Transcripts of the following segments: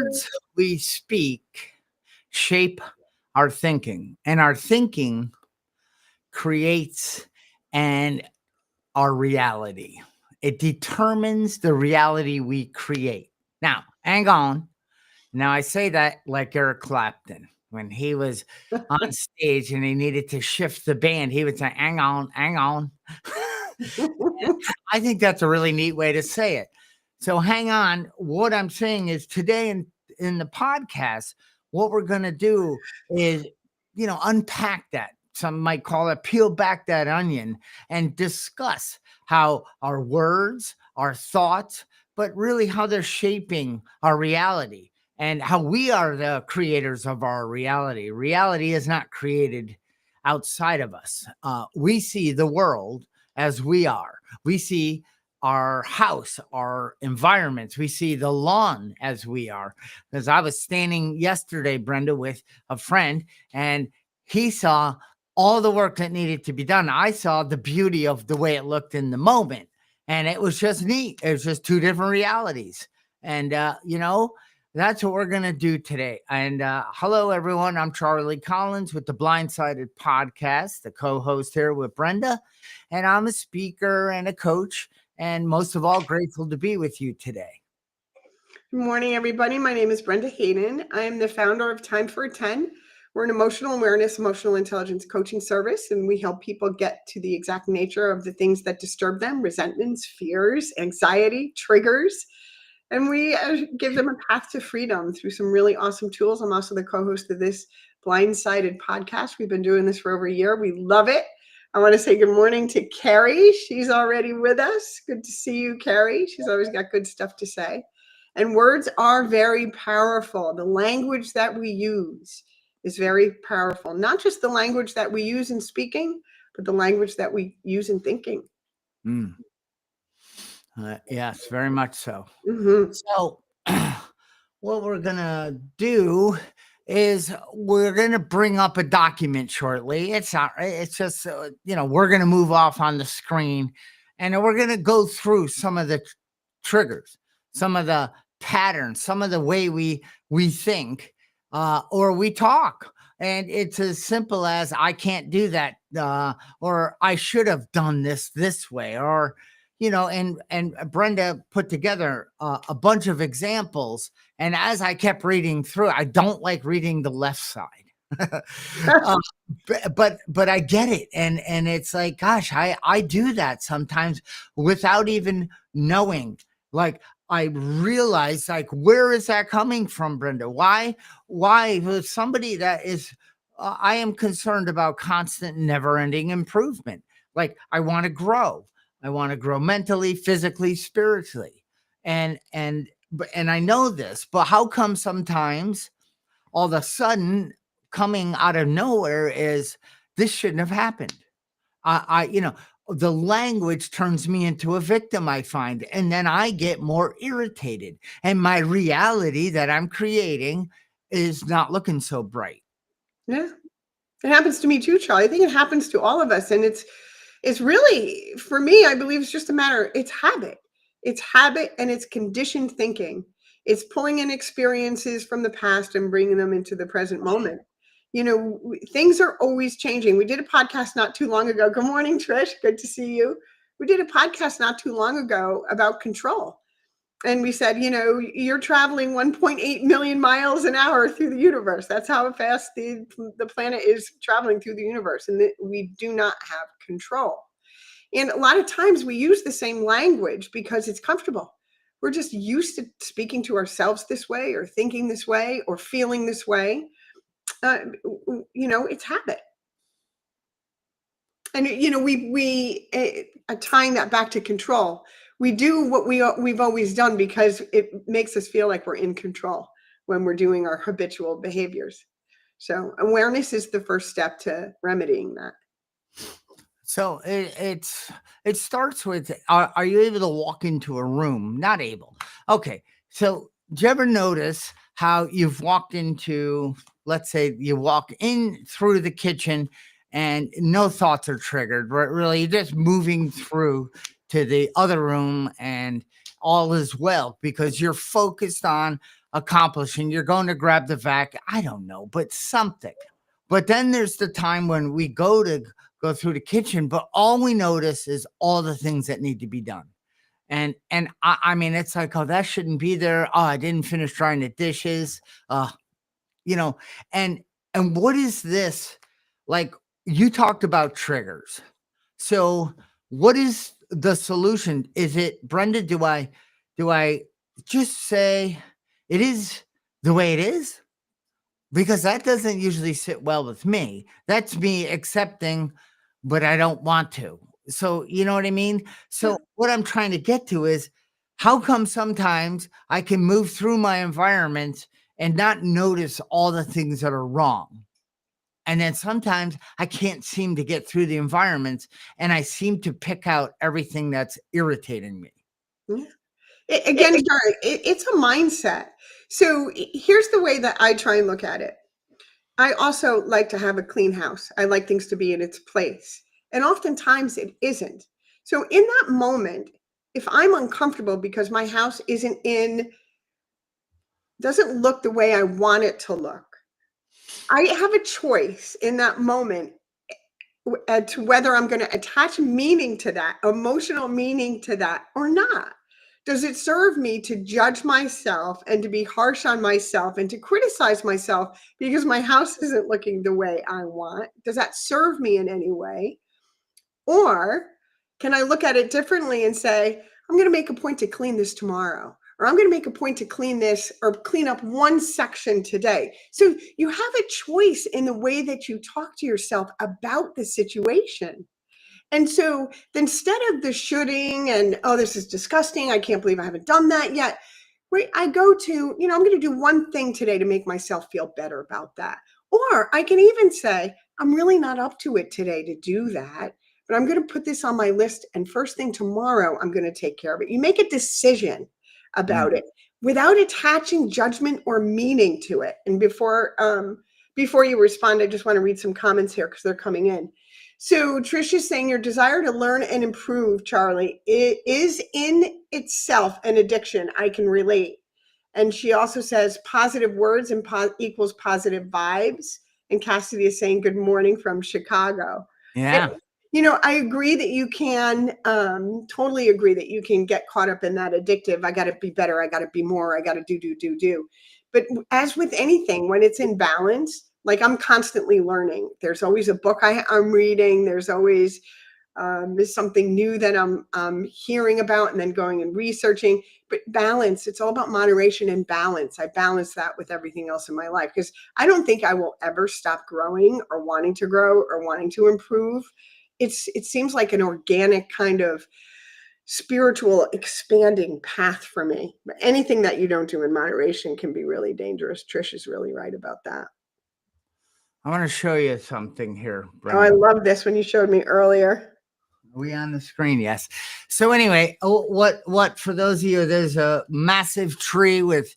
words we speak shape our thinking, and our thinking creates and our reality. It determines the reality we create. Now, hang on. Now, I say that like Eric Clapton when he was on stage and he needed to shift the band, he would say, hang on, hang on. I think that's a really neat way to say it. So hang on. What I'm saying is today in the podcast, what we're going to do is, unpack that. Some might call it peel back that onion and discuss how our words, our thoughts, but really how they're shaping our reality and how we are the creators of our reality. Reality is not created outside of us. We see the world as we are. We see our house, our environments. We see the lawn as we are. Because I was standing yesterday, Brenda, with a friend, and he saw all the work that needed to be done. I saw the beauty of the way it looked in the moment. And it was just neat. It was just two different realities. And, that's what we're going to do today. And hello, everyone. I'm Charlie Collins with the Blindsided Podcast, the co-host here with Brenda. And I'm a speaker and a coach. And most of all, grateful to be with you today. Good morning, everybody. My name is Brenda Hayden. I am the founder of Time for a 10. We're an emotional awareness, emotional intelligence coaching service, and we help people get to the exact nature of the things that disturb them, resentments, fears, anxiety, triggers. And we give them a path to freedom through some really awesome tools. I'm also the co-host of this Blindsided podcast. We've been doing this for over a year. We love it. I want to say good morning to Carrie. She's already with us. Good to see you, Carrie. She's always got good stuff to say. And words are very powerful. The language that we use is very powerful. Not just the language that we use in speaking, but the language that we use in thinking. Yes, very much so. Mm-hmm. So what we're going to do is we're going to bring up a document shortly. It's just, we're going to move off on the screen and we're going to go through some of the triggers, some of the patterns, some of the way we think or we talk. And it's as simple as I can't do that or I should have done this way or, and Brenda put together a bunch of examples. And as I kept reading through, I don't like reading the left side, but I get it. And it's like, gosh, I do that sometimes without even knowing. Like I realize, like, where is that coming from, Brenda? Why with somebody that is, I am concerned about constant, never-ending improvement. Like I want to grow. I want to grow mentally, physically, spiritually. And I know this, but how come sometimes all of a sudden coming out of nowhere is this shouldn't have happened? The language turns me into a victim, I find, and then I get more irritated. And my reality that I'm creating is not looking so bright. Yeah, it happens to me too, Charlie. I think it happens to all of us. And it's really, for me, I believe it's just a matter, it's habit. It's habit and it's conditioned thinking. It's pulling in experiences from the past and bringing them into the present moment. Things are always changing. We did a podcast not too long ago. Good morning, Trish. Good to see you. We did a podcast not too long ago about control. And we said, you're traveling 1.8 million miles an hour through the universe. That's how fast the planet is traveling through the universe. And we do not have control. And a lot of times we use the same language because it's comfortable. We're just used to speaking to ourselves this way or thinking this way or feeling this way. It's habit. And, we tying that back to control. We do what we've always done because it makes us feel like we're in control when we're doing our habitual behaviors. So awareness is the first step to remedying that. So it starts with, are you able to walk into a room? Not able. Okay. So do you ever notice how you've walked into, let's say you walk in through the kitchen and no thoughts are triggered, right? Really, you're just moving through to the other room and all is well because you're focused on accomplishing. You're going to grab the vac. I don't know, but something. But then there's the time when we go through the kitchen, but all we notice is all the things that need to be done. And I mean, it's like, oh, that shouldn't be there. Oh, I didn't finish drying the dishes. Uh, you know, and and what is this? Like, you talked about triggers. So what is the solution? Is it, Brenda, do I just say it is the way it is? Because that doesn't usually sit well with me. That's me accepting, but I don't want to. So, you know what I mean? Yeah. So, what I'm trying to get to is, how come sometimes I can move through my environment and not notice all the things that are wrong? And then sometimes I can't seem to get through the environments and I seem to pick out everything that's irritating me. Yeah. Again, sorry, it's a mindset. So here's the way that I try and look at it. I also like to have a clean house. I like things to be in its place. And oftentimes it isn't. So in that moment, if I'm uncomfortable because my house doesn't look the way I want it to look, I have a choice in that moment to whether I'm going to attach meaning to that, emotional meaning to that or not. Does it serve me to judge myself and to be harsh on myself and to criticize myself because my house isn't looking the way I want? Does that serve me in any way? Or can I look at it differently and say, I'm going to make a point to clean this tomorrow, or I'm going to make a point to clean this or clean up one section today? So you have a choice in the way that you talk to yourself about the situation. And so instead of the shoulding and, oh, this is disgusting, I can't believe I haven't done that yet, right? I go to, I'm going to do one thing today to make myself feel better about that. Or I can even say, I'm really not up to it today to do that, but I'm going to put this on my list. And first thing tomorrow, I'm going to take care of it. You make a decision about Mm. it without attaching judgment or meaning to it. And before you respond, I just want to read some comments here because they're coming in. So Trisha's saying your desire to learn and improve, Charlie, it is in itself an addiction. I can relate. And she also says positive words and equals positive vibes. And Cassidy is saying good morning from Chicago. And, Yeah. I agree that you can, totally agree that you can get caught up in that addictive. I got to be better. I got to be more. I got to do. But as with anything, when it's in balance, like I'm constantly learning. There's always a book I'm reading. There's always something new that I'm hearing about and then going and researching. But balance, it's all about moderation and balance. I balance that with everything else in my life because I don't think I will ever stop growing or wanting to grow or wanting to improve. It seems like an organic kind of spiritual expanding path for me. But anything that you don't do in moderation can be really dangerous. Trish is really right about that. I want to show you something here, Oh, I Brenda. love this when you showed me earlier. Are we on the screen? Yes. So anyway, what for those of you, there's a massive tree with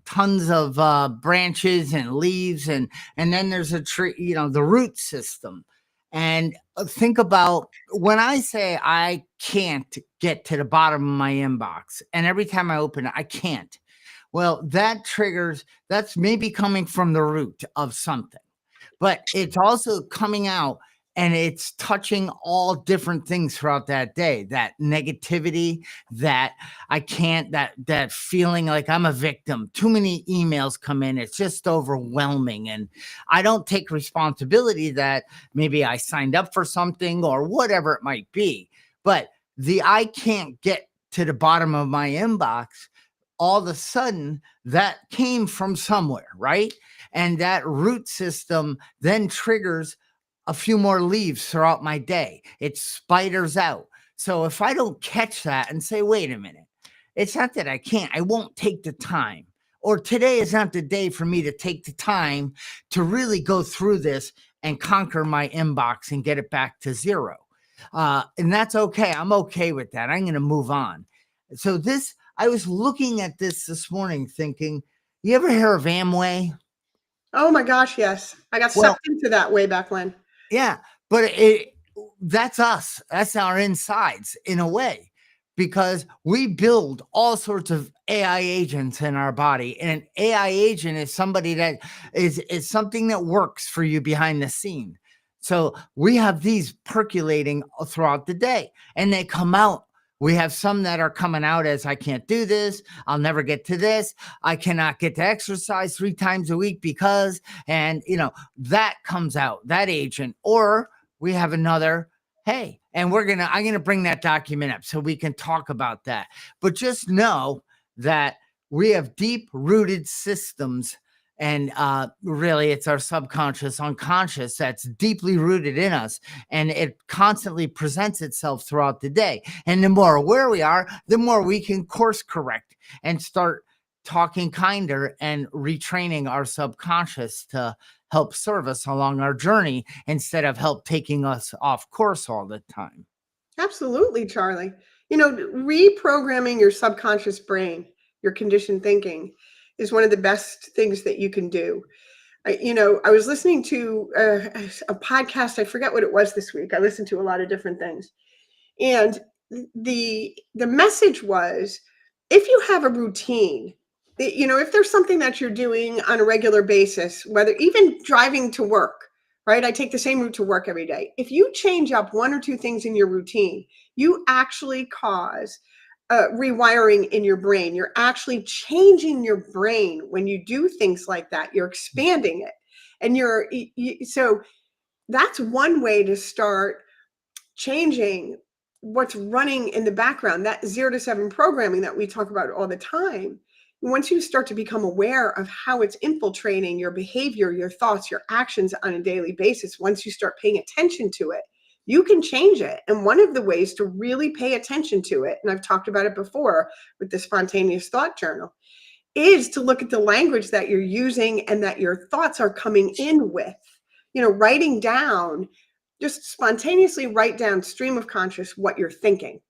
tons of branches and leaves, and then there's a tree, the root system. And think about when I say I can't get to the bottom of my inbox, and every time I open it, I can't. Well, that's maybe coming from the root of something, but it's also coming out and it's touching all different things throughout that day. That negativity, that I can't, that feeling like I'm a victim. Too many emails come in. It's just overwhelming. And I don't take responsibility that maybe I signed up for something or whatever it might be. But the I can't get to the bottom of my inbox, all of a sudden that came from somewhere, right? And that root system then triggers a few more leaves throughout my day. It spiders out. So if I don't catch that and say, wait a minute, it's not that I can't, I won't take the time. Or today is not the day for me to take the time to really go through this and conquer my inbox and get it back to zero. And that's okay. I'm okay with that. I'm going to move on. So I was looking at this morning thinking, you ever hear of Amway? Oh my gosh, yes. I got Well, sucked into that way back when. yeah, but that's us. That's our insides in a way, because we build all sorts of AI agents in our body. And an AI agent is somebody that is something that works for you behind the scene. So we have these percolating throughout the day, and they come out. We have some that are coming out as I can't do this. I'll never get to this. I cannot get to exercise 3 times a week because, and that comes out, that agent. Or we have another, hey, and I'm gonna bring that document up so we can talk about that. But just know that we have deep rooted systems, and really it's our subconscious, unconscious that's deeply rooted in us, and it constantly presents itself throughout the day. And the more aware we are, the more we can course correct and start talking kinder and retraining our subconscious to help serve us along our journey instead of help taking us off course all the time. Absolutely, Charlie. Reprogramming your subconscious brain, your conditioned thinking, is one of the best things that you can do. I was listening to a podcast. I forget what it was this week. I listened to a lot of different things, and the message was, if you have a routine, if there's something that you're doing on a regular basis, whether even driving to work, right? I take the same route to work every day. If you change up 1 or 2 things in your routine, you actually cause rewiring in your brain. You're actually changing your brain when you do things like that. You're expanding it, and so that's one way to start changing what's running in the background, that 0 to 7 programming that we talk about all the time. Once you start to become aware of how it's infiltrating your behavior, your thoughts, your actions on a daily basis, once you start paying attention to it, you can change it. And one of the ways to really pay attention to it, and I've talked about it before with the spontaneous thought journal, is to look at the language that you're using and that your thoughts are coming in with. Writing down, just spontaneously write down, stream of conscious, what you're thinking,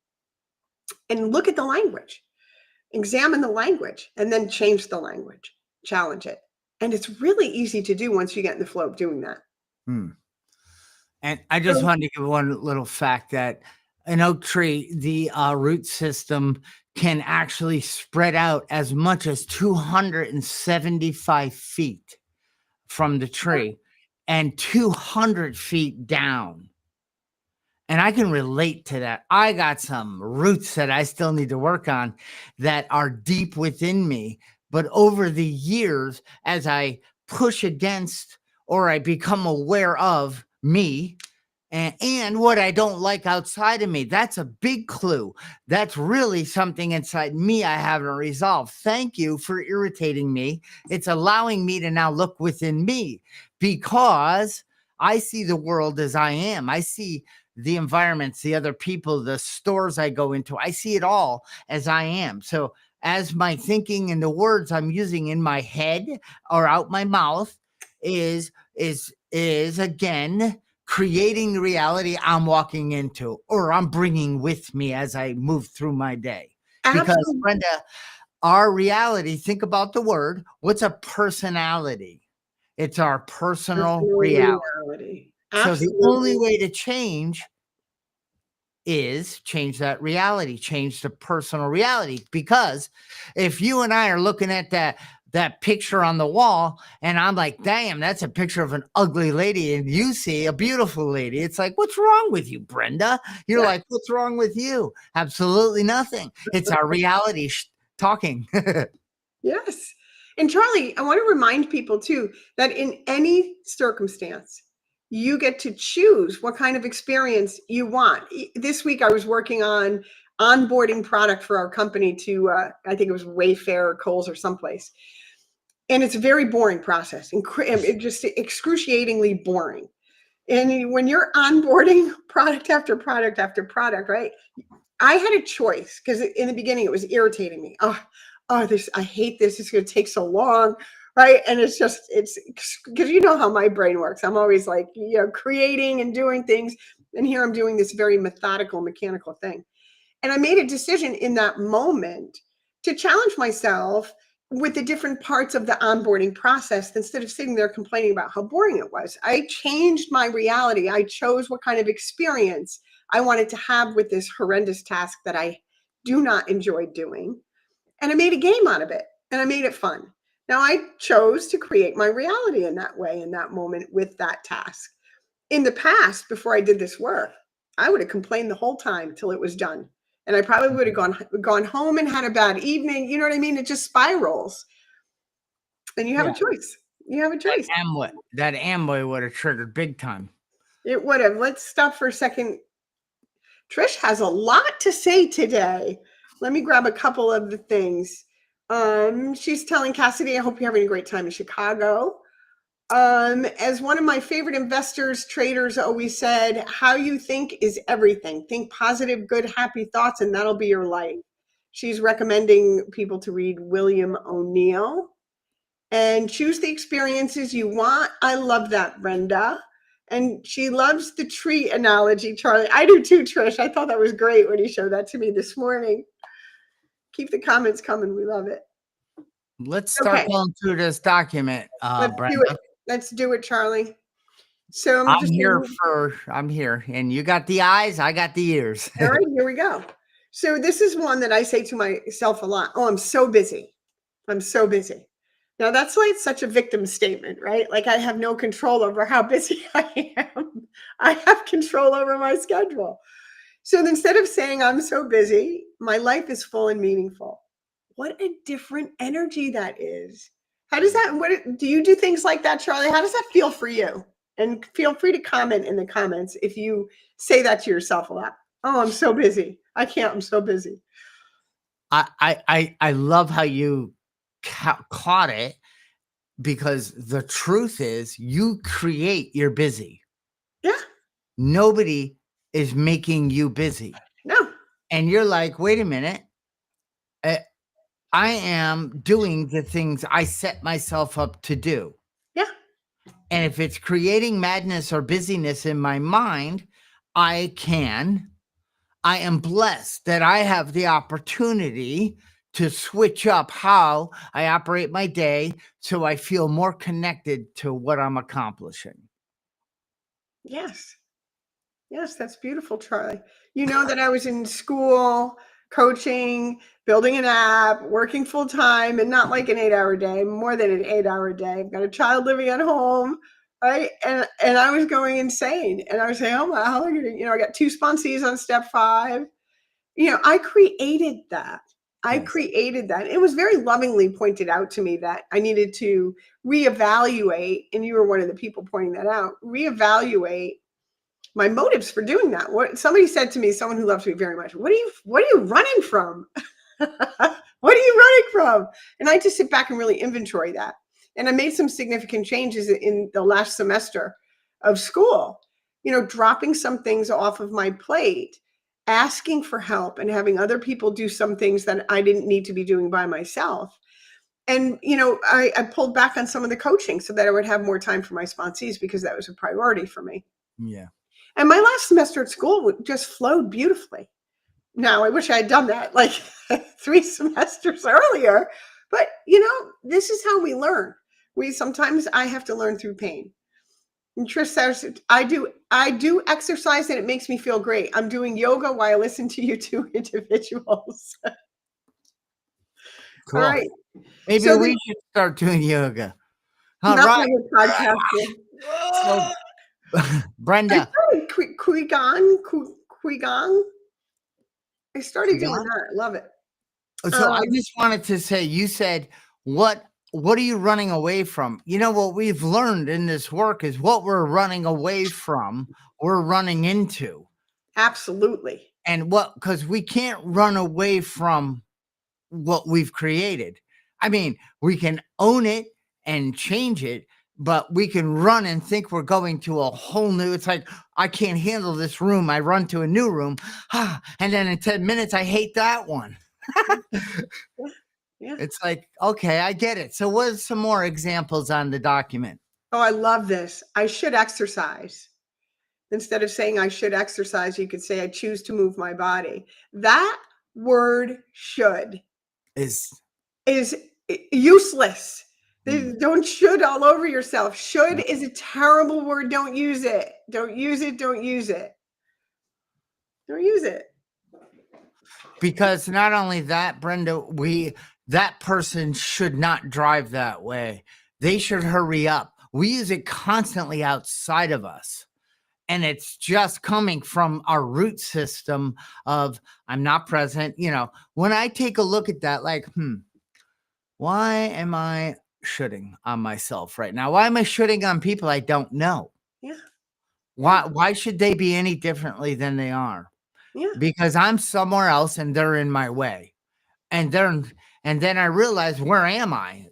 and look at the language, examine the language, and then change the language, challenge it. And it's really easy to do once you get in the flow of doing that. Hmm. And I just wanted to give one little fact that an oak tree, the root system can actually spread out as much as 275 feet from the tree and 200 feet down. And I can relate to that. I got some roots that I still need to work on that are deep within me. But over the years, as I push against or I become aware of me, and what I don't like outside of me, that's a big clue. That's really something inside me I haven't resolved. Thank you for irritating me. It's allowing me to now look within me, because I see the world as I am. I see the environments, the other people, the stores I go into. I see it all as I am. So as my thinking and the words I'm using in my head or out my mouth is again creating the reality I'm walking into or I'm bringing with me as I move through my day. Because Absolutely. Brenda, our reality, think about the word, what's a personality? It's our personal reality. So the only Absolutely. way to change is change that reality, change the personal reality. Because if you and I are looking at that picture on the wall and I'm like, damn, that's a picture of an ugly lady, and you see a beautiful lady, it's like, what's wrong with you, Brenda? You're Yeah. like, what's wrong with you? Absolutely nothing. It's our reality talking. Yes. And Charlie, I want to remind people too that in any circumstance, you get to choose what kind of experience you want. This week, I was working on onboarding product for our company to, I think it was Wayfair or Kohl's or someplace. And it's a very boring process, just excruciatingly boring. And when you're onboarding product after product after product, right? I had a choice because in the beginning it was irritating me. I hate this. It's going to take so long, right? And it's because you know how my brain works. I'm always like, creating and doing things, and here I'm doing this very methodical, mechanical thing. And I made a decision in that moment to challenge myself with the different parts of the onboarding process instead of sitting there complaining about how boring it was. I changed my reality. I chose what kind of experience I wanted to have with this horrendous task that I do not enjoy doing. And I made a game out of it and I made it fun. Now I chose to create my reality in that way, in that moment with that task. In the past, before I did this work, I would have complained the whole time till it was done. And I probably would have gone home and had a bad evening. You know what I mean? It just spirals. And you have a Yeah. choice. You have a choice. That Amway would have triggered big time. It would have. Let's stop for a second. Trish has a lot to say today. Let me grab a couple of the things. She's telling Cassidy, I hope you're having a great time in Chicago. As one of my favorite investors, traders always said, how you think is everything. Think positive, good, happy thoughts, and that'll be your life. She's recommending people to read William O'Neill and choose the experiences you want. I love that, Brenda. And she loves the tree analogy, Charlie. I do too, Trish. I thought that was great when he showed that to me this morning. Keep the comments coming. We love it. Let's start going through this document, Let's Brenda. do it. Let's do it, Charlie. So I'm here. And you got the eyes, I got the ears. All right, here we go. So this is one that I say to myself a lot. Oh, I'm so busy. I'm so busy. Now that's like such a victim statement, right? Like I have no control over how busy I am. I have control over my schedule. So instead of saying I'm so busy, my life is full and meaningful. What a different energy that is. How does that, what do you do things like that, Charlie? How does that feel for you? And feel free to comment in the comments if you say that to yourself a lot. Oh, I'm so busy. I can't, I'm so busy. I love how you caught it, because the truth is you create your busy. Yeah. Nobody is making you busy. No. And you're like, wait a minute. I am doing the things I set myself up to do. Yeah. And if it's creating madness or busyness in my mind, I am blessed that I have the opportunity to switch up how I operate my day so I feel more connected to what I'm accomplishing. Yes. Yes, that's beautiful, Charlie. You know that I was in school, coaching, building an app, working full time, and not like an 8-hour day, more than an 8-hour day. I've got a child living at home, right? And I was going insane. And I was saying, oh my, how am I gonna, I got 2 sponsees on step 5. I created that. I created that. It was very lovingly pointed out to me that I needed to reevaluate, and you were one of the people pointing that out, reevaluate my motives for doing that. What somebody said to me, someone who loves me very much, what are you running from? What are you running from? And I just sit back and really inventory that. And I made some significant changes in the last semester of school, dropping some things off of my plate, asking for help, and having other people do some things that I didn't need to be doing by myself. And, I pulled back on some of the coaching so that I would have more time for my sponsees, because that was a priority for me. Yeah. And my last semester at school just flowed beautifully. Now, I wish I had done that like 3 semesters earlier, but this is how we learn. Sometimes I have to learn through pain. And Trish says, I do exercise and it makes me feel great. I'm doing yoga while I listen to you 2 individuals. Cool. All right. Maybe we should start doing yoga. All right. Podcasting. So, Brenda. Qigong. I started doing that. I love it. So I just wanted to say, you said, what are you running away from? What we've learned in this work is what we're running away from, we're running into. Absolutely. And because we can't run away from what we've created. I mean, we can own it and change it, but we can run and think we're going to a whole new, it's like, I can't handle this room. I run to a new room. And then in 10 minutes, I hate that one. Yeah. It's like, okay, I get it. So what are some more examples on the document? Oh, I love this. I should exercise. Instead of saying I should exercise, you could say I choose to move my body. That word should is useless. Don't should all over yourself. Should is a terrible word. Don't use it. Don't use it. Don't use it. Don't use it. Because not only that, Brenda, that person should not drive that way. They should hurry up. We use it constantly outside of us. And it's just coming from our root system of I'm not present. When I take a look at that, like, why am I shooting on myself right now? Why am I shooting on people I don't know? Yeah. Why should they be any differently than they are? Yeah. Because I'm somewhere else and they're in my way. And then I realize, where am I?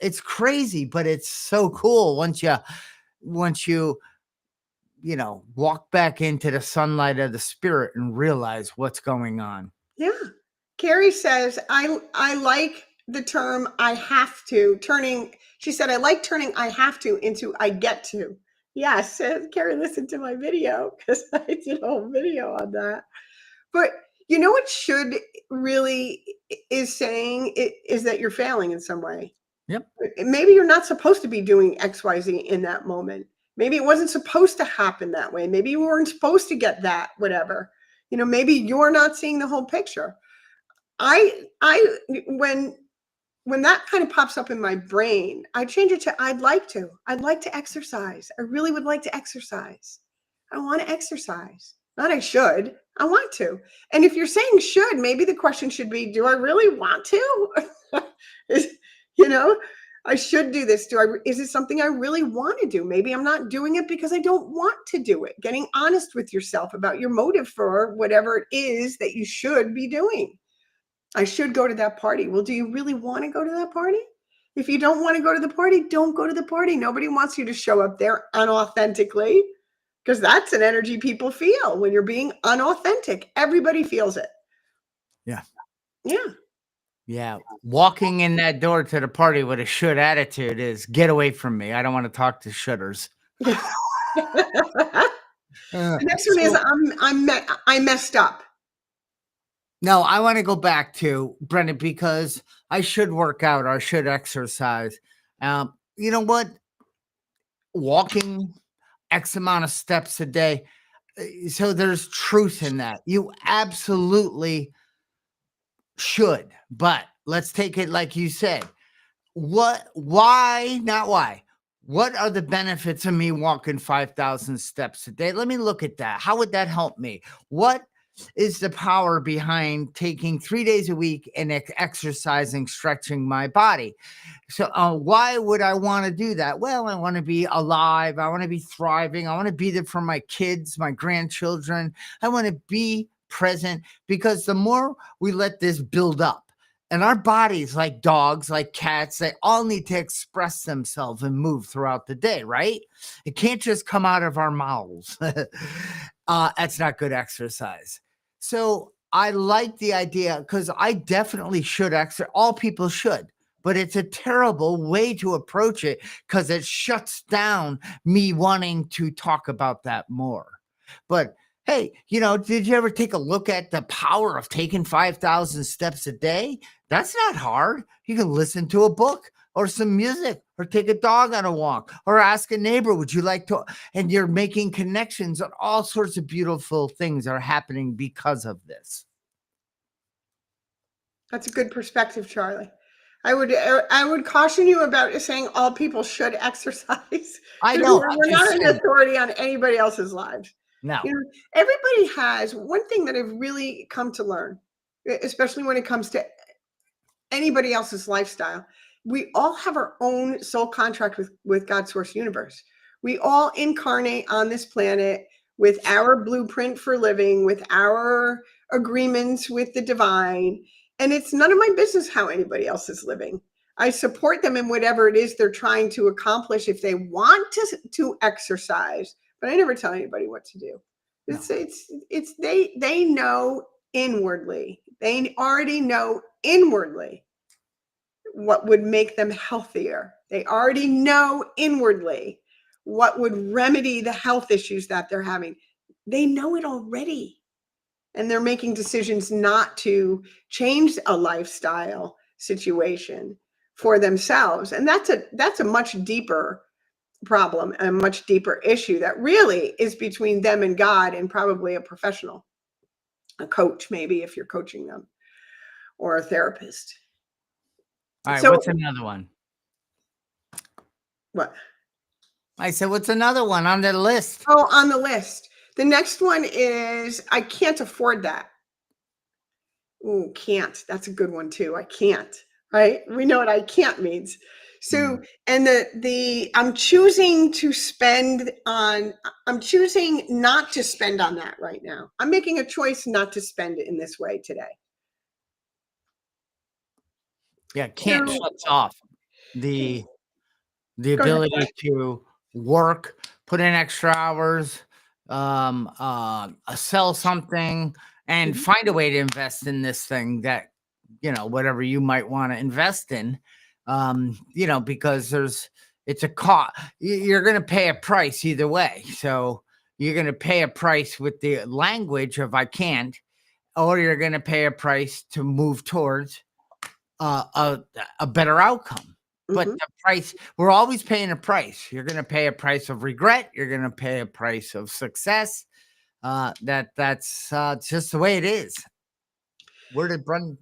It's crazy, but it's so cool once you walk back into the sunlight of the spirit and realize what's going on. Yeah. Carrie says, I like the term I have to she said, I like turning I have to into I get to. Yes. Carrie listened to my video because I did a whole video on that. But you know what should really is saying is that you're failing in some way. Yep. Maybe you're not supposed to be doing XYZ in that moment. Maybe it wasn't supposed to happen that way. Maybe you weren't supposed to get that, whatever. Maybe you're not seeing the whole picture. I when that kind of pops up in my brain, I change it to I'd like to exercise. I really would like to exercise. I want to exercise. Not I should. I want to. And if you're saying should, maybe the question should be, do I really want to? Is, I should do this. Is it something I really want to do? Maybe I'm not doing it because I don't want to do it. Getting honest with yourself about your motive for whatever it is that you should be doing. I should go to that party. Well, do you really want to go to that party? If you don't want to go to the party, don't go to the party. Nobody wants you to show up there unauthentically, because that's an energy people feel when you're being unauthentic. Everybody feels it. Yeah. Yeah. Yeah. Walking in that door to the party with a should attitude is get away from me. I don't want to talk to shooters. The next one is I messed up. No, I want to go back to Brendan, because I should work out or I should exercise. You know what? Walking X amount of steps a day. So there's truth in that. You absolutely should. But let's take it like you said. Why, not why? What are the benefits of me walking 5,000 steps a day? Let me look at that. How would that help me? What is the power behind taking 3 days a week and exercising, stretching my body? So why would I want to do that? Well, I want to be alive. I want to be thriving. I want to be there for my kids, my grandchildren. I want to be present, because the more we let this build up, and our bodies, like dogs, like cats, they all need to express themselves and move throughout the day, right? It can't just come out of our mouths. That's not good exercise. So I like the idea, because I definitely should exercise. All people should. But it's a terrible way to approach it, because it shuts down me wanting to talk about that more. But hey, did you ever take a look at the power of taking 5,000 steps a day? That's not hard. You can listen to a book or some music, or take a dog on a walk, or ask a neighbor, would you like to? And you're making connections, and all sorts of beautiful things are happening because of this. That's a good perspective, Charlie. I would caution you about saying all people should exercise. I know. We're not an authority on anybody else's lives. No. Everybody has one thing that I've really come to learn, especially when it comes to anybody else's lifestyle. We all have our own soul contract with God's source universe. We all incarnate on this planet with our blueprint for living, with our agreements with the divine. And it's none of my business how anybody else is living. I support them in whatever it is they're trying to accomplish if they want to exercise, but I never tell anybody what to do. It's they know inwardly. They already know inwardly what would make them healthier. They already know inwardly what would remedy the health issues that they're having. They know it already. And they're making decisions not to change a lifestyle situation for themselves. And that's a much deeper problem, a much deeper issue that really is between them and God, and probably a professional. a coach, maybe if you're coaching them, or a therapist. All right, So what's another one? what? I said, what's another one on the list? Oh, on the list. The next one is I can't afford that. Ooh, can't. That's a good one too. I can't. Right? We know what I can't means. So, and I'm choosing to spend on, I'm choosing not to spend on that right now. I'm making a choice not to spend it in this way today. Yeah, can't So, shuts off the go ahead. ability to work, put in extra hours, sell something, and Mhm. find a way to invest in this thing that, whatever you might want to invest in, because it's a cost. You're going to pay a price either way. So you're going to pay a price with the language of I can't, or you're going to pay a price to move towards a better outcome. But Mhm. the price, we're always paying a price. You're going to pay a price of regret. You're going to pay a price of success. That's just the way it is. Where did Brenda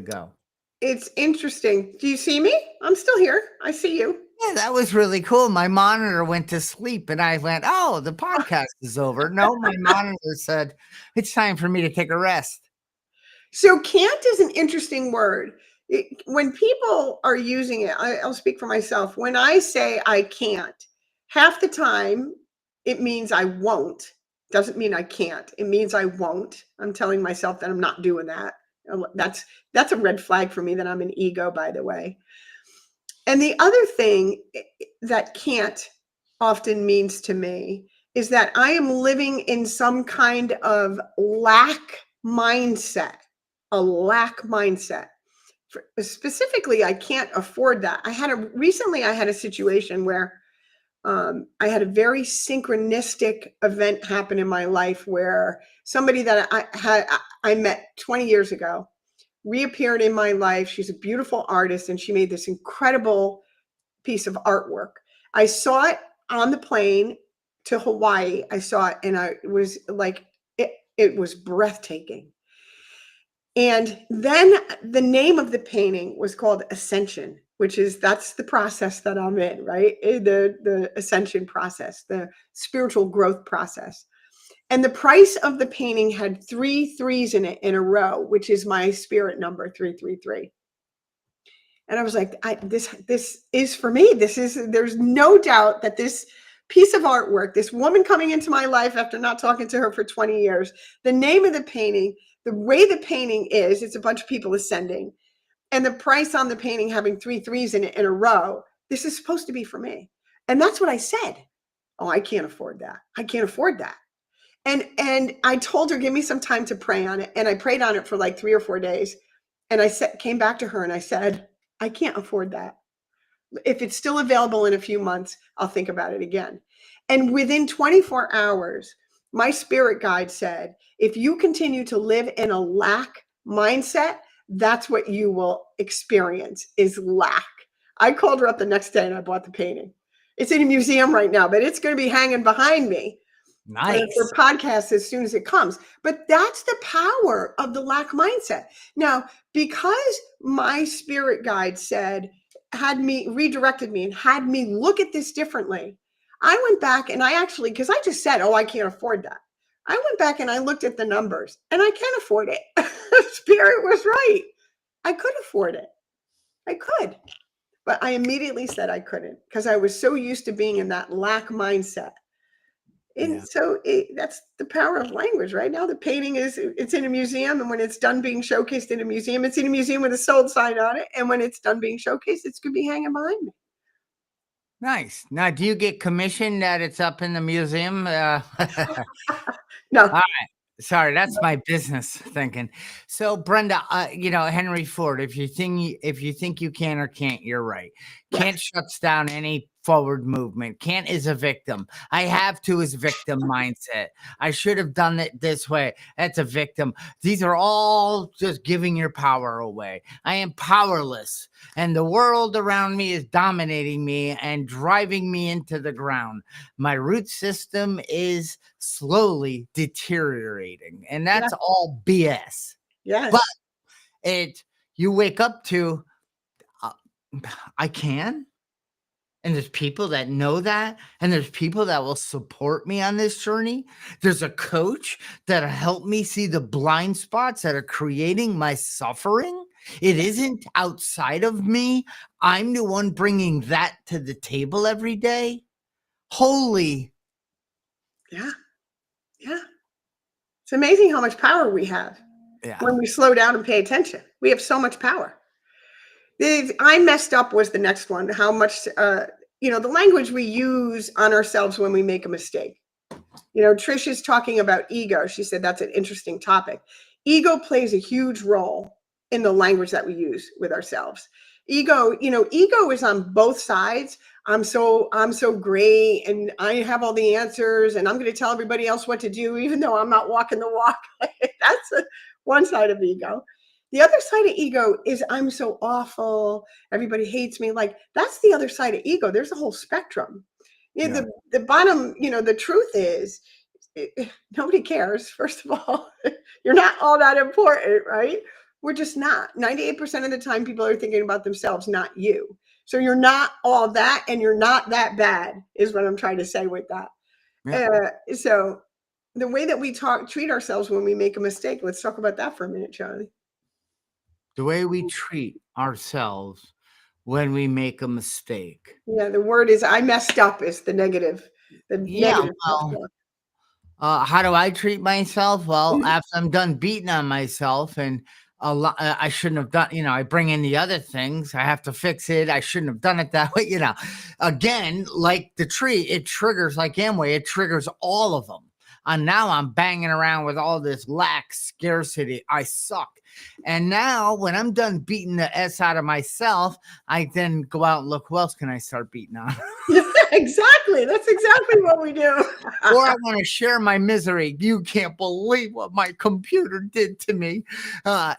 go? It's interesting. Do you see me? I'm still here. I see you. Yeah, that was really cool. My monitor went to sleep and I went, oh, the podcast is over. No, my monitor said, it's time for me to take a rest. So can't is an interesting word. When people are using it, I'll speak for myself. When I say I can't, half the time it means I won't. Doesn't mean I can't. It means I won't. I'm telling myself that I'm not doing that. That's a red flag for me that I'm an ego, by the way. And the other thing that can't often means to me is that I am living in some kind of lack mindset, a lack mindset. Specifically, I can't afford that. Recently I had a situation where I had a very synchronistic event happen in my life where somebody that I met 20 years ago reappeared in my life. She's a beautiful artist and she made this incredible piece of artwork. I saw it on the plane to Hawaii. I saw it and I was like, it was breathtaking. And then the name of the painting was called Ascension, that's the process that I'm in, right? The ascension process, the spiritual growth process. And the price of the painting had 3 threes in it in a row, which is my spirit number, 333. And I was like, this is for me. There's no doubt that this piece of artwork, this woman coming into my life after not talking to her for 20 years, the name of the painting, the way the painting is, it's a bunch of people ascending, and the price on the painting having 3 threes in it in a row, this is supposed to be for me. And that's what I said. Oh, I can't afford that. I can't afford that. And I told her, give me some time to pray on it. And I prayed on it for like 3 or 4 days. And came back to her and I said, I can't afford that. If it's still available in a few months, I'll think about it again. And within 24 hours, my spirit guide said, if you continue to live in a lack mindset, that's what you will experience is lack. I called her up the next day and I bought the painting. It's in a museum right now, but it's going to be hanging behind me for Nice. podcasts as soon as it comes. But that's the power of the lack mindset. Now, because my spirit guide redirected me and had me look at this differently, I went back and because I just said, oh, I can't afford that. I went back and I looked at the numbers and I can afford it. Spirit was right. I could afford it. I could. But I immediately said I couldn't because I was so used to being in that lack mindset. And Yeah. so that's the power of language. Right now, the painting it's in a museum. And when it's done being showcased in a museum, it's in a museum with a sold sign on it. And when it's done being showcased, it's going to be hanging behind me. Nice. Now, do you get commission that it's up in the museum? No. Sorry, that's my business thinking. So, Brenda, Henry Ford, if you think you can or can't, you're right. Can't Yes. shuts down any forward movement. Can't is a victim. I have to is victim mindset. I should have done it this way. That's a victim. These are all just giving your power away. I am powerless, and the world around me is dominating me and driving me into the ground. My root system is slowly deteriorating, and Yeah. that's all BS. But Yes. you wake up to, uh, I can. And there's people that know that, and there's people that will support me on this journey. There's a coach that'll help me see the blind spots that are creating my suffering. It isn't outside of me. I'm the one bringing that to the table every day. Holy, Yeah. Yeah. It's amazing how much power we have yeah, when we slow down and pay attention. We have so much power. I messed up was the next one. How much, the language we use on ourselves when we make a mistake. Trish is talking about ego. She said that's an interesting topic. Ego plays a huge role in the language that we use with ourselves. Ego is on both sides. I'm so great and I have all the answers and I'm going to tell everybody else what to do, even though I'm not walking the walk. That's one side of ego. The other side of ego is I'm so awful. Everybody hates me. Like that's the other side of ego. There's a whole spectrum. yeah. The bottom, the truth is nobody cares. First of all, you're not all that important, right? We're just not. 98% of the time, people are thinking about themselves, not you. So you're not all that, and you're not that bad, is what I'm trying to say with that. Yeah. So the way that we treat ourselves when we make a mistake, let's talk about that for a minute, Charlie. The way we treat ourselves when we make a mistake. Yeah, the word is I messed up is the negative. The Yeah, negative well, messed up. how do I treat myself? Well, after I'm done beating on myself and I shouldn't have done, I bring in the other things. I have to fix it. I shouldn't have done it that way. Again, like the tree, it triggers like Amway, it triggers all of them. And now I'm banging around with all this lack, scarcity. I suck. And now when I'm done beating the S out of myself, I then go out and look, who else can I start beating on? Exactly. That's exactly what we do. Or I want to share my misery. You can't believe what my computer did to me, Yeah.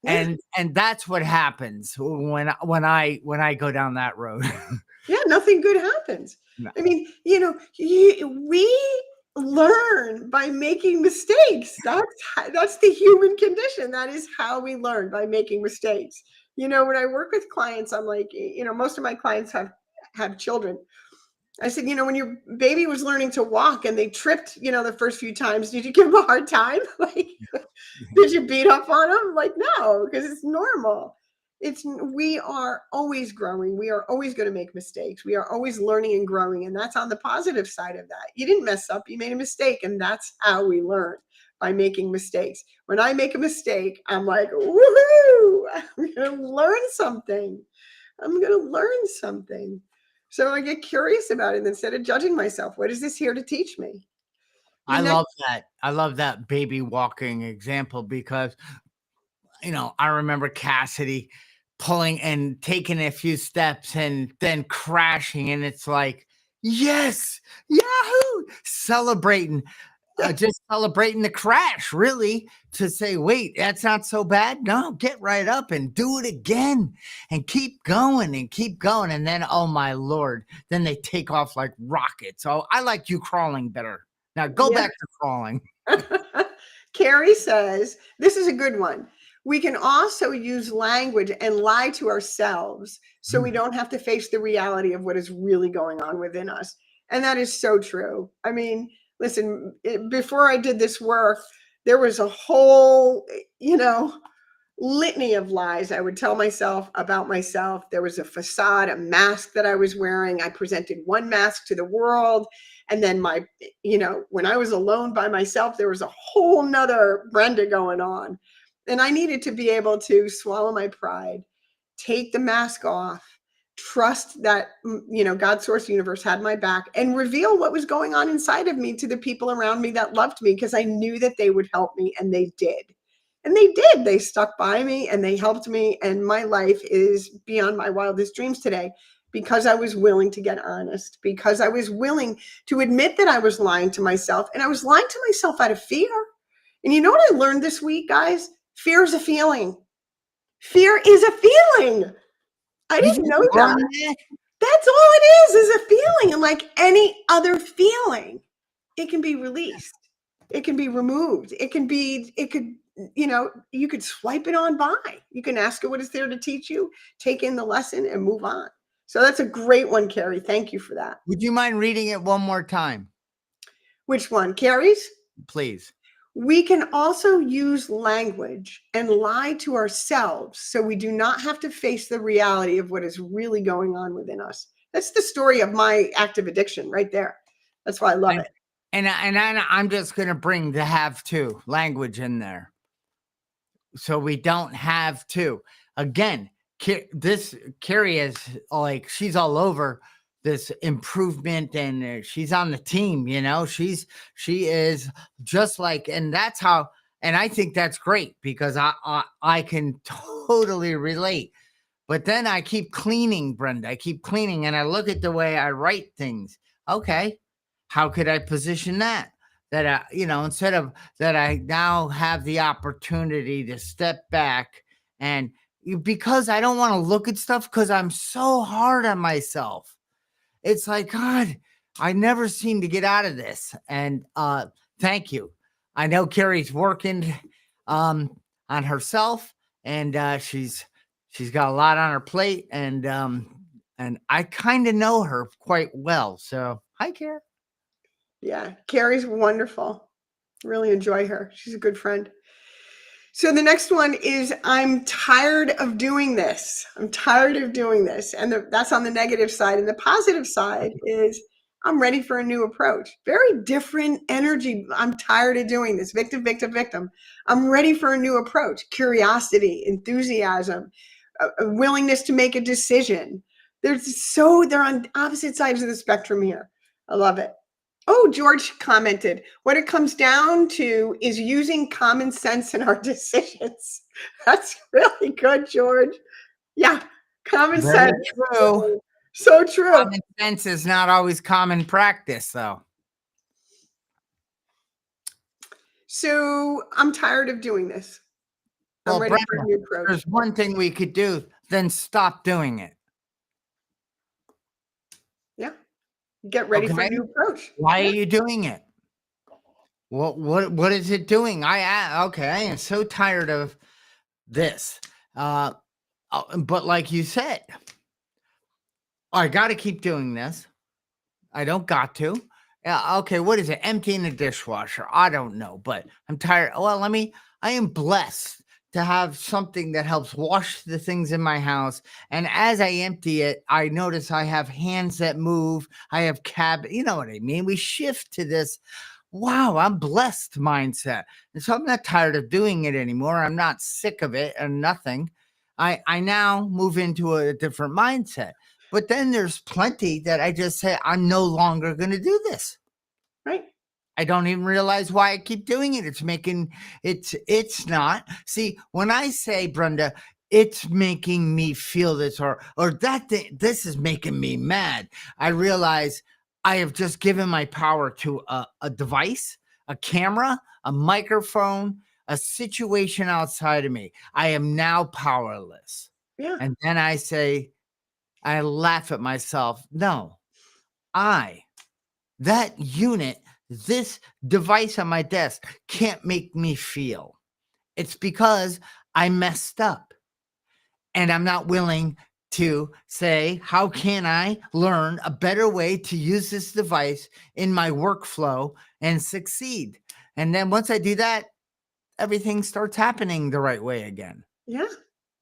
and that's what happens when I go down that road. Yeah, nothing good happens. No. I mean, we learn by making mistakes. That's the human condition. That is how we learn, by making mistakes. When I work with clients, I'm like, most of my clients have children. I said, when your baby was learning to walk and they tripped, the first few times, did you give them a hard time? Like, did you beat up on them? Like, no, because it's normal. We are always growing. We are always going to make mistakes. We are always learning and growing. And that's on the positive side of that. You didn't mess up. You made a mistake. And that's how we learn, by making mistakes. When I make a mistake, I'm like, woohoo, I'm going to learn something. I'm going to learn something. So I get curious about it instead of judging myself. What is this here to teach me? I love that. I love that baby walking example because I remember Cassidy pulling and taking a few steps and then crashing, and it's like, yes, yahoo, celebrating. Just celebrating the crash, really, to say, wait, that's not so bad. No, get right up and do it again and keep going and keep going. And then, oh my Lord, then they take off like rockets. So I like you crawling better. Now go Yeah. back to crawling. Carrie says, this is a good one. We can also use language and lie to ourselves so we don't have to face the reality of what is really going on within us. And that is so true. I mean, listen, before I did this work, there was a whole, litany of lies I would tell myself about myself. There was a facade, a mask that I was wearing. I presented one mask to the world. And then when I was alone by myself, there was a whole nother Brenda going on. And I needed to be able to swallow my pride, take the mask off, trust that, God, source, universe had my back, and reveal what was going on inside of me to the people around me that loved me, because I knew that they would help me, and they did. And they did. They stuck by me and they helped me. And my life is beyond my wildest dreams today. because I was willing to get honest, because I was willing to admit that I was lying to myself, and I was lying to myself out of fear. And you know what I learned this week, guys? Fear is a feeling. Fear is a feeling. I Did didn't you know learn that. that? That's all it is a feeling. And like any other feeling, it can be released. It can be removed. You could swipe it on by. You can ask it what it's there to teach you, take in the lesson, and move on. So that's a great one, Carrie. Thank you for that. Would you mind reading it one more time, Which one? Carrie's? please? We can also use language and lie to ourselves so we do not have to face the reality of what is really going on within us. That's the story of my active addiction right there. That's why I love it. I'm just going to bring the have to language in there. So we don't have to. Again, Carrie is like, she's all over this improvement, and she's on the team, she is just like, and that's how, and I think that's great because I can totally relate. But then I keep cleaning, Brenda. I keep cleaning, and I look at the way I write things. Okay, how could I position that? That instead of that, I now have the opportunity to step back and because I don't want to look at stuff because I'm so hard on myself. It's like, God, I never seem to get out of this. And thank you. I know Carrie's working on herself, and she's got a lot on her plate, and I kind of know her quite well. So hi, Carrie. Yeah, Carrie's wonderful. Really enjoy her. She's a good friend. So the next one is I'm tired of doing this. I'm tired of doing this. And that's on the negative side. And the positive side is I'm ready for a new approach. Very different energy. I'm tired of doing this. Victim, victim, victim. I'm ready for a new approach. Curiosity, enthusiasm, a willingness to make a decision. They're on opposite sides of the spectrum here. I love it. Oh, George commented, what it comes down to is using common sense in our decisions. That's really good, George. Yeah, common Very sense. true. So true. Common sense is not always common practice, though. So I'm tired of doing this. I'm ready for a new approach. There's one thing we could do, then stop doing it. Yeah. Get ready for a new approach. Why are you doing it? What is it doing? I am so tired of this. But like you said, I got to keep doing this. I don't got to. Okay, what is it? Emptying the dishwasher. I don't know, but I'm tired. Well, I am blessed to have something that helps wash the things in my house. And as I empty it, I notice I have hands that move. I have you know what I mean? We shift to this, wow, I'm blessed mindset. And so I'm not tired of doing it anymore. I'm not sick of it and nothing. I now move into a different mindset. But then there's plenty that I just say, I'm no longer going to do this. Right. I don't even realize why I keep doing it. It's not. See, when I say, Brenda, it's making me feel this or that thing, this is making me mad, I realize I have just given my power to a device, a camera, a microphone, a situation outside of me. I am now powerless. Yeah. And then I laugh at myself. No, that unit, this device on my desk can't make me feel. It's because I messed up and I'm not willing to say, how can I learn a better way to use this device in my workflow and succeed? And then once I do that, everything starts happening the right way again. Yeah.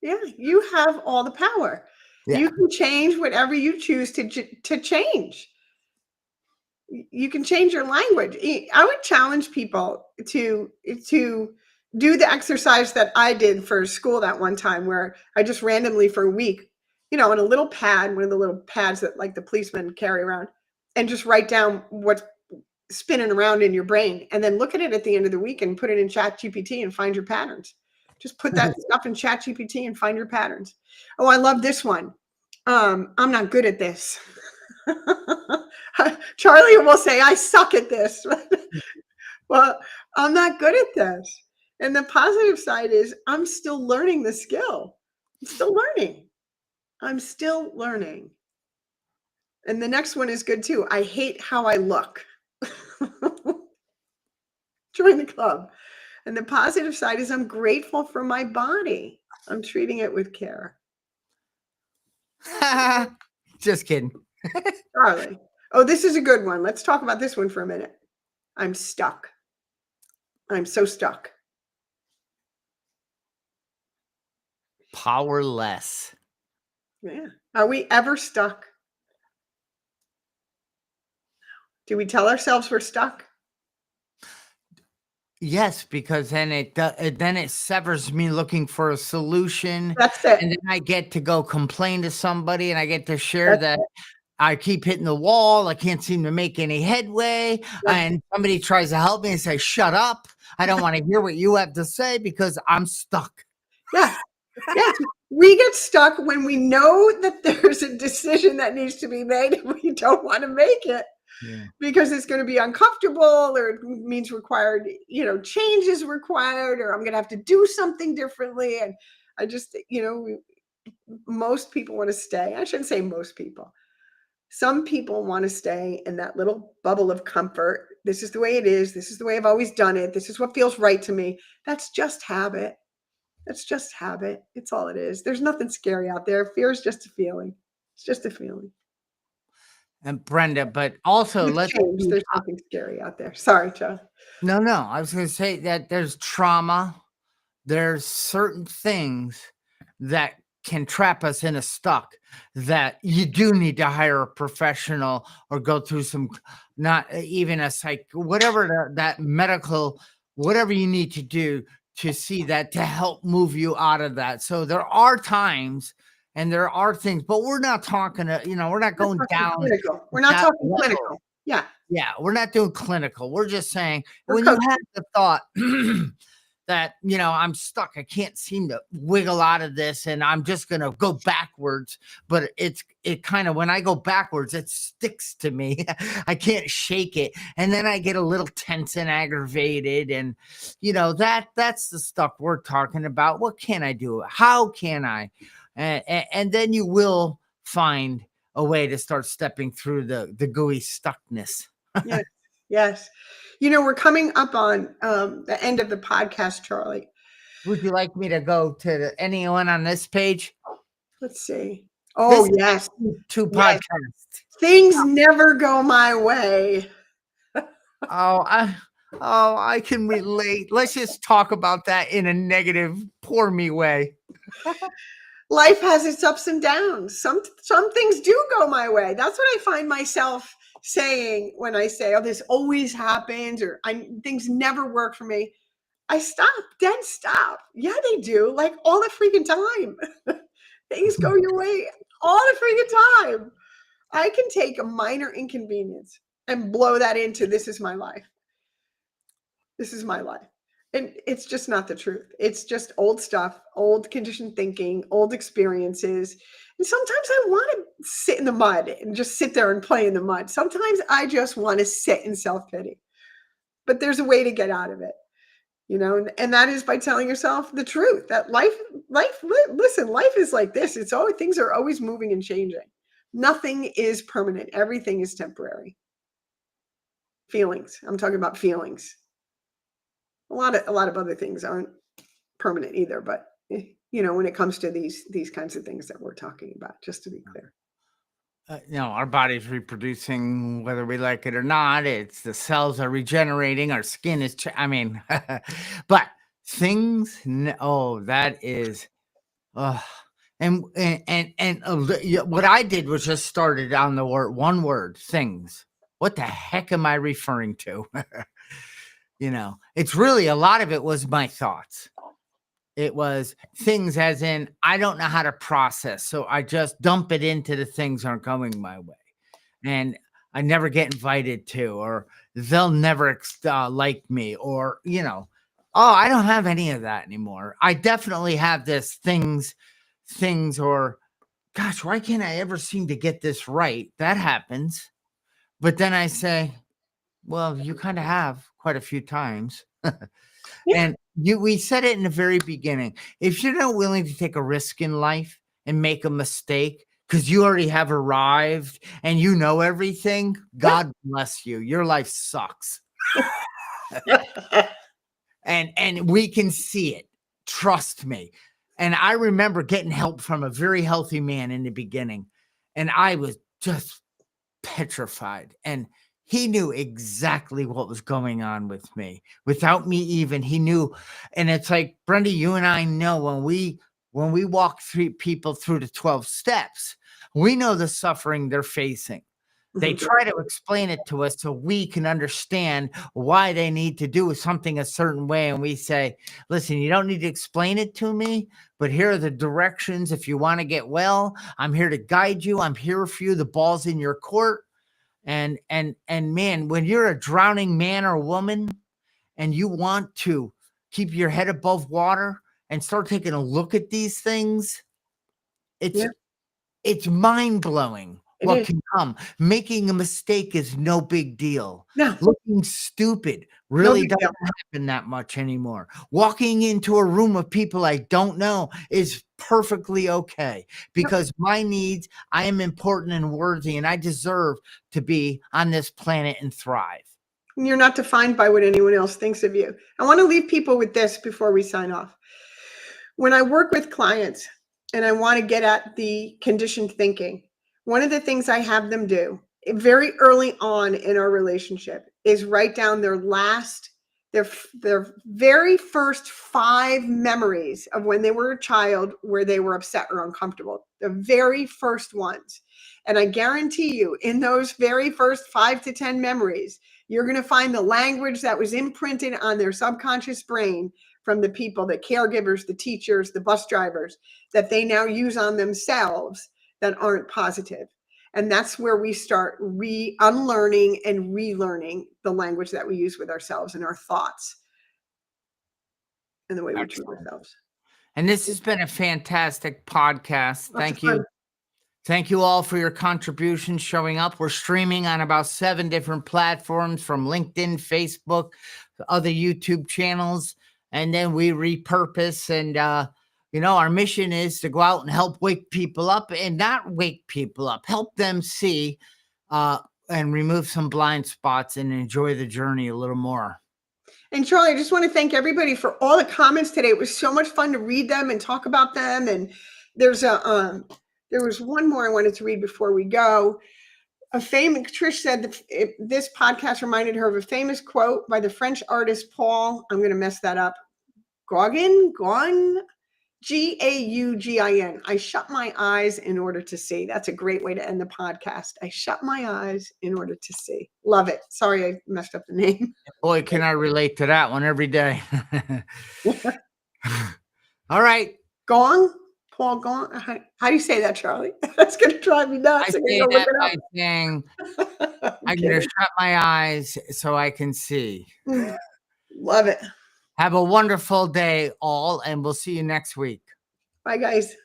Yeah. You have all the power. Yeah. You can change whatever you choose to change. You can change your language. I would challenge people to do the exercise that I did for school that one time, where I just randomly for a week, in a little pad, one of the little pads that like the policemen carry around, and just write down what's spinning around in your brain, and then look at it at the end of the week and put it in ChatGPT and find your patterns. Just put that stuff in ChatGPT and find your patterns. Oh, I love this one. I'm not good at this. Charlie will say, I suck at this. Well, I'm not good at this. And the positive side is I'm still learning the skill. I'm still learning. I'm still learning. And the next one is good too. I hate how I look. Join the club. And the positive side is I'm grateful for my body. I'm treating it with care. Just kidding. Charlie. Oh, this is a good one. Let's talk about this one for a minute. I'm stuck. I'm so stuck. Powerless. Yeah. Are we ever stuck? Do we tell ourselves we're stuck? Yes, because then it severs me looking for a solution, That's it. and then I get to go complain to somebody, and I get to share That's that it. I keep hitting the wall. I can't seem to make any headway, Yeah. and somebody tries to help me and say, "Shut up! I don't want to hear what you have to say because I'm stuck." Yeah. Yes. We get stuck when we know that there's a decision that needs to be made and we don't want to make it Yeah. because it's going to be uncomfortable or it means required, change is required, or I'm going to have to do something differently. And I just, most people want to stay. I shouldn't say most people. Some people want to stay in that little bubble of comfort. This is the way it is. This is the way I've always done it. This is what feels right to me. That's just habit. That's just habit. It's all it is. There's nothing scary out there. Fear is just a feeling. It's just a feeling. And Brenda, but also With let's change, there's something scary out there. Sorry, Joe. no, I was going to say that there's trauma. There's certain things that can trap us in a stuck that you do need to hire a professional or go through some, not even a psych, whatever that medical, whatever you need to do to see that to help move you out of that. So there are times and there are things, but we're not talking, we're not going down Clinical. We're not that talking level. clinical. Yeah. Yeah, we're not doing clinical. We're just saying We're when you coaching. have the thought that, I'm stuck, I can't seem to wiggle out of this and I'm just going to go backwards, but it kind of, when I go backwards, it sticks to me. I can't shake it. And then I get a little tense and aggravated. And, that's the stuff we're talking about. What can I do? How can I? And then you will find a way to start stepping through the gooey stuckness. Yes. Yes. We're coming up on the end of the podcast, Charlie. Would you like me to go to anyone on this page? Let's see. Oh, yes. Two Yes. podcasts. Things never go my way. I can relate. Let's just talk about that in a negative, poor me way. Life has its ups and downs. Some things do go my way. That's what I find myself saying when I say, "Oh, this always happens," or "Things never work for me." I stop. Then stop. Yeah, they do. Like all the freaking time. Things go your way all the freaking time. I can take a minor inconvenience and blow that into this is my life. This is my life. And it's just not the truth. It's just old stuff, old conditioned thinking, old experiences. And sometimes I want to sit in the mud and just sit there and play in the mud. Sometimes I just want to sit in self-pity. But there's a way to get out of it. And that is by telling yourself the truth that listen, life is like this. It's always, things are always moving and changing. Nothing is permanent. Everything is temporary. Feelings. I'm talking about feelings. A lot of other things aren't permanent either, but when it comes to these kinds of things that we're talking about, just to be clear. Our body's reproducing whether we like it or not. It's the cells are regenerating. Our skin is, but things. That is, and what I did was just started on the one word, things. What the heck am I referring to? It's really a lot of it was my thoughts. It was things as in, I don't know how to process. So I just dump it into the things aren't going my way. And I never get invited to, or they'll never like me, or, I don't have any of that anymore. I definitely have this things, or gosh, why can't I ever seem to get this right? That happens. But then I say, well, you kind of have quite a few times. Yeah. And we said it in the very beginning. If you're not willing to take a risk in life and make a mistake because you already have arrived and you know everything, Yeah. God bless you. Your life sucks. And we can see it. Trust me. And I remember getting help from a very healthy man in the beginning, and I was just petrified. And he knew exactly what was going on with me without me even. He knew. And it's like, Brenda, you and I know when we walk people through the 12 steps, we know the suffering they're facing. They try to explain it to us so we can understand why they need to do something a certain way. And we say, listen, you don't need to explain it to me, but here are the directions. If you want to get well, I'm here to guide you. I'm here for you. The ball's in your court. And man, when you're a drowning man or woman and you want to keep your head above water and start taking a look at these things, it's Yeah, it's mind-blowing it what is. can come. Making a mistake is no big deal. No, Looking stupid no really big deal. doesn't happen that much anymore. Walking into a room of people I don't know is perfectly okay Yep. because my needs, I am important and worthy, and I deserve to be on this planet and thrive. And you're not defined by what anyone else thinks of you. I want to leave people with this before we sign off. When I work with clients and I want to get at the conditioned thinking, one of the things I have them do very early on in our relationship is write down their very first 5 memories of when they were a child where they were upset or uncomfortable. The very first ones. And I guarantee you, in those very first 5 to 10 memories, you're going to find the language that was imprinted on their subconscious brain from the people, the caregivers, the teachers, the bus drivers, that they now use on themselves that aren't positive. And that's where we start unlearning and relearning the language that we use with ourselves and our thoughts and the way we treat Excellent. ourselves. And this has been a fantastic podcast. Lots of Thank you. fun. Thank you all for your contributions showing up. We're streaming on about 7 different platforms from LinkedIn, Facebook, other YouTube channels, and then we repurpose. And, our mission is to go out and help wake people up and not wake people up, help them see and remove some blind spots and enjoy the journey a little more. And Charlie, I just want to thank everybody for all the comments today. It was so much fun to read them and talk about them. And there was one more I wanted to read before we go. Trish said that this podcast reminded her of a famous quote by the French artist Paul. I'm going to mess that up. Gauguin, Gaugin. I shut my eyes in order to see. That's a great way to end the podcast. I shut my eyes in order to see. Love it. Sorry, I messed up the name. Boy, can I relate to that one every day. All right. Paul Gong. How do you say that, Charlie? That's going to drive me nuts. I say that by saying, I'm going to shut my eyes so I can see. Love it. Have a wonderful day, all, and we'll see you next week. Bye, guys.